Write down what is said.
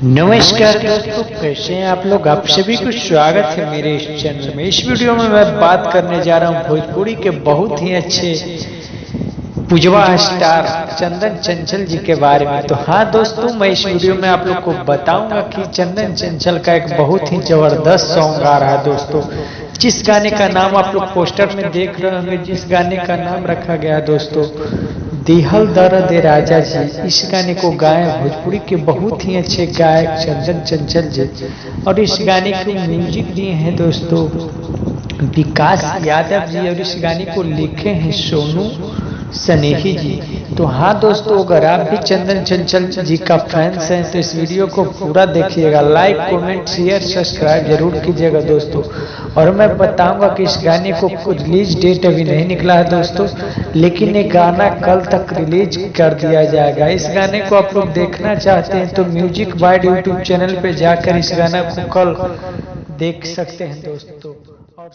नमस्कार दोस्तों, कैसे हैं आप लोग। आप सभी को स्वागत है मेरे इस चैनल में। इस वीडियो में मैं बात करने जा रहा हूं भोजपुरी के बहुत ही अच्छे पुजवा स्टार चंदन चंचल जी के बारे में। तो हाँ दोस्तों, मैं इस वीडियो में आप लोग को बताऊंगा कि चंदन चंचल का एक बहुत ही जबरदस्त सॉन्ग आ रहा है दोस्तों, जिस गाने का नाम आप लोग पोस्टर में देख रहे होंगे। जिस गाने का नाम रखा गया है दोस्तों, दिहल दर्द राजा जी। इस गाने को गाए भोजपुरी के बहुत ही अच्छे गायक चंदन चंचल जी, और इस गाने को म्यूजिक दिए हैं दोस्तों विकास यादव जी, और इस गाने को लिखे हैं सोनू स्नेही जी। तो हाँ दोस्तों, अगर आप भी चंदन चंचल जी का फैंस हैं तो इस वीडियो को पूरा देखिएगा, लाइक कमेंट शेयर सब्सक्राइब जरूर कीजिएगा दोस्तों। और मैं बताऊंगा कि इस गाने को रिलीज डेट अभी नहीं निकला है दोस्तों, लेकिन ये गाना कल तक रिलीज कर दिया जाएगा। इस गाने को आप लोग देखना चाहते हैं तो म्यूजिक वाइड यूट्यूब चैनल पे जाकर इस गाना को कल देख सकते हैं दोस्तों। और